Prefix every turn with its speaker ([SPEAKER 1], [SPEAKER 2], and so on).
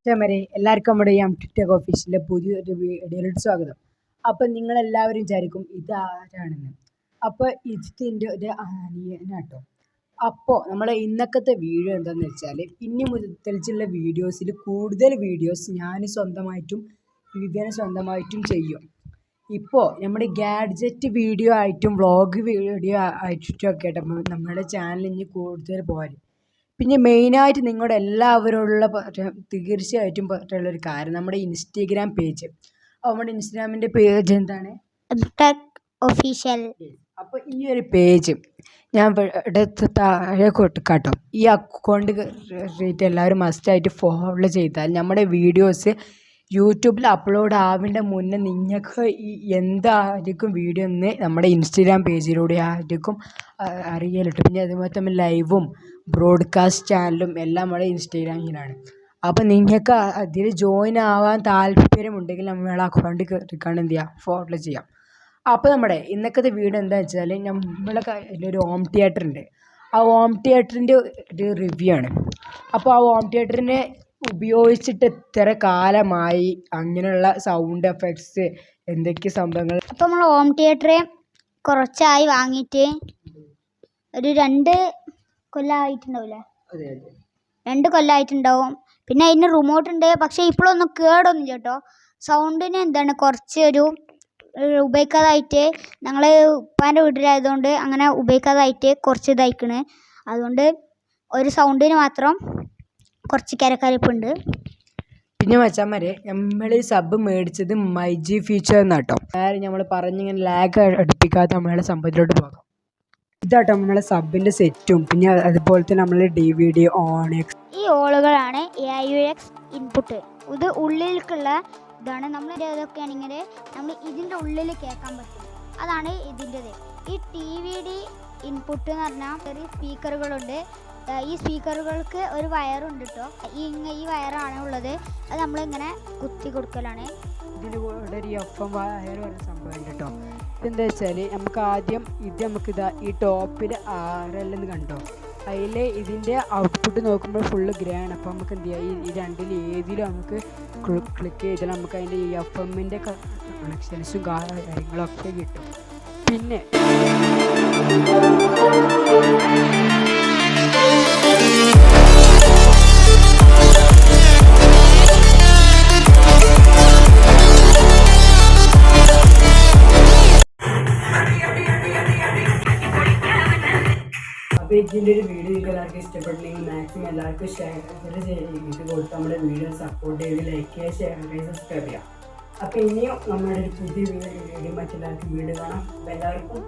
[SPEAKER 1] കസ്റ്റമറെ എല്ലാവർക്കും നമ്മുടെ ഈ ടിക്ടോക്ക് ഓഫീസിലെ പുതിയൊരു വീഡിയോയിലോട്ട് സ്വാഗതം. അപ്പം നിങ്ങളെല്ലാവരും വിചാരിക്കും ഇതാരാണെന്ന്. അപ്പോൾ ഇതിൻ്റെ ഒരു അനിയനാട്ടോ. അപ്പോൾ നമ്മുടെ ഇന്നത്തെ വീഡിയോ എന്താണെന്ന് വെച്ചാൽ ഇനി മുതലുള്ള വീഡിയോസിൽ കൂടുതൽ വീഡിയോസ് ഞാൻ സ്വന്തമായിട്ടും വിവിധ സ്വന്തമായിട്ടും ചെയ്യും. ഇപ്പോൾ നമ്മുടെ ഗാഡ്ജറ്റ് വീഡിയോ ആയിട്ടും വ്ളോഗ് വീഡിയോ ആയിട്ടും ഒക്കെ ആയിട്ട് നമ്മുടെ ചാനൽ ഇനി കൂടുതൽ പോരും. പിന്നെ മെയിനായിട്ട് നിങ്ങളുടെ എല്ലാവരോടുള്ള തീർച്ചയായിട്ടും പറയാനുള്ളൊരു കാര്യം നമ്മുടെ ഇൻസ്റ്റഗ്രാം പേജ്. നമ്മുടെ ഇൻസ്റ്റാഗ്രാമിൻ്റെ പേജ് എന്താണ്?
[SPEAKER 2] ഒഫീഷ്യൽ.
[SPEAKER 1] അപ്പോൾ ഈ ഒരു പേജ് ഞാൻ താഴെ കൊടുക്കാട്ടോ. ഈ അക്കൗണ്ട് എല്ലാവരും മസ്റ്റായിട്ട് ഫോളോ ചെയ്താൽ നമ്മുടെ വീഡിയോസ് യൂട്യൂബിൽ അപ്ലോഡ് ആവേണ്ട മുന്നേ നിങ്ങൾക്ക് എന്തായിരിക്കും വീഡിയോ എന്ന് നമ്മുടെ ഇൻസ്റ്റഗ്രാം പേജിലൂടെ ആയിരിക്കും അറിയലിട്ട്. പിന്നെ അതുപോലെ തന്നെ ലൈവും ബ്രോഡ്കാസ്റ്റ് ചാനലും എല്ലാം നമ്മുടെ ഇൻസ്റ്റഗ്രാമിലാണ്. അപ്പോൾ നിങ്ങൾക്ക് അതിൽ ജോയിൻ ആവാൻ താല്പര്യമുണ്ടെങ്കിൽ നമ്മളെ അക്കൗണ്ട് കയറിക്കാണ്ട് എന്ത് ചെയ്യുക, ഫോളോ ചെയ്യാം. അപ്പോൾ നമ്മുടെ ഇന്നത്തെ വീഡിയോ എന്താണെന്ന് വെച്ചാൽ നമ്മളെ കയ്യിലൊരു ഹോം തിയേറ്റർ ഉണ്ട്. ആ ഹോം തിയേറ്ററിൻ്റെ ഒരു റിവ്യൂ ആണ്. അപ്പോൾ ആ ഹോം തിയേറ്ററിനെ ഉപയോഗിച്ചിട്ട് എത്ര കാലമായി, അങ്ങനെയുള്ള സൗണ്ട് എഫക്ട്സ് എന്തൊക്കെ സംഭവങ്ങൾ.
[SPEAKER 2] അപ്പോൾ നമ്മൾ ഹോം തിയേറ്റർ കുറച്ചായി വാങ്ങിയിട്ട് ഒരു 2 കൊല്ലമായിട്ടുണ്ടാവില്ലേ? 2 കൊല്ലമായിട്ടുണ്ടാവും. പിന്നെ അതിന് റിമോട്ട് ഉണ്ട്, പക്ഷേ ഇപ്പോഴൊന്നും കേടൊന്നുമില്ല കേട്ടോ. സൗണ്ടിന് എന്താണ് കുറച്ചൊരു ഉപയോഗിക്കാതായിട്ട്, ഞങ്ങൾ ഉപ്പാൻ്റെ വീട്ടിലായതുകൊണ്ട് അങ്ങനെ ഉപയോഗിക്കാതായിട്ട് കുറച്ച് ഇതായിക്കണ്. അതുകൊണ്ട് ഒരു സൗണ്ടിന് മാത്രം കുറച്ച് കരകരപ്പുണ്ട്.
[SPEAKER 1] പിന്നെ മച്ചാന്മാരെ, നമ്മൾ സബ് മേടിച്ചത് മൈജി ഫീച്ചർ എന്നാട്ടോ. നമ്മൾ പറഞ്ഞിങ്ങനെ ലാഗ് അടുപ്പിക്കാതെ നമ്മളെ സംഭവത്തിലോട്ട് പോകാം. ഇതാട്ടോ നമ്മളെ സബിൻ്റെ സെറ്റും പിന്നെ അതുപോലെ തന്നെ നമ്മൾ DVD ഓൺ-എക്സ്
[SPEAKER 2] ഈ ഓളുകളാണ് AUX ഇൻപുട്ട്. ഇത് ഉള്ളിലേക്കുള്ള ഇതാണ്. നമ്മൾ ഇതൊക്കെ ആണെങ്കിൽ നമ്മൾ ഇതിൻ്റെ ഉള്ളിൽ കേൾക്കാൻ പറ്റും. അതാണ് ഇതിൻ്റെത്. ഈ DVD ഇൻപുട്ട് എന്ന് പറഞ്ഞാൽ ചെറിയ സ്പീക്കറുകളുണ്ട്. ഈ സ്പീക്കറുകൾക്ക് ഒരു വയറുണ്ട് കേട്ടോ. ഈ വയറാണ് ഉള്ളത്. അത് നമ്മളിങ്ങനെ കുത്തി കൊടുക്കലാണ്.
[SPEAKER 1] ഇതിൻ്റെ കൂടെ ഒരു FM വയർ വരുന്ന സംഭവം ഉണ്ട് കേട്ടോ. ഇതെന്താ വെച്ചാൽ നമുക്ക് ആദ്യം നമുക്കിതാ ഈ ടോപ്പിൽ RL എന്ന് കണ്ടോ, അതിൽ ഇതിൻ്റെ ഔട്ട്പുട്ട് നോക്കുമ്പോൾ ഫുള്ള് ഗ്രേ ആണ്. അപ്പോൾ നമുക്ക് എന്ത് ചെയ്യാം, ഈ രണ്ടിൽ ഏതിലും നമുക്ക് ക്ലിക്ക് ചെയ്താൽ നമുക്ക് അതിൻ്റെ ഈ FMൻ്റെ കണക്ഷൻസും കാര്യങ്ങളൊക്കെ കിട്ടും. പിന്നെ അപ്പോൾ ഇതിൻ്റെ ഒരു വീഡിയോ നിങ്ങൾക്ക് എല്ലാവർക്കും ഇഷ്ടപ്പെട്ടില്ലെങ്കിൽ മാക്സിമം എല്ലാവർക്കും ഷെയർ ചെയ്ത് കൊടുത്ത് നമ്മുടെ വീഡിയോ സപ്പോർട്ട് ചെയ്ത് ലൈക്ക് ചെയ്യുക, ഷെയർ ചെയ്യുക, സബ്സ്ക്രൈബ് ചെയ്യുക. അപ്പോൾ ഇനിയും നമ്മുടെ ഒരു പുതിയ വീഡിയോ മറ്റെല്ലാവർക്കും വീഡിയോ കാണാം. അപ്പോൾ എല്ലാവർക്കും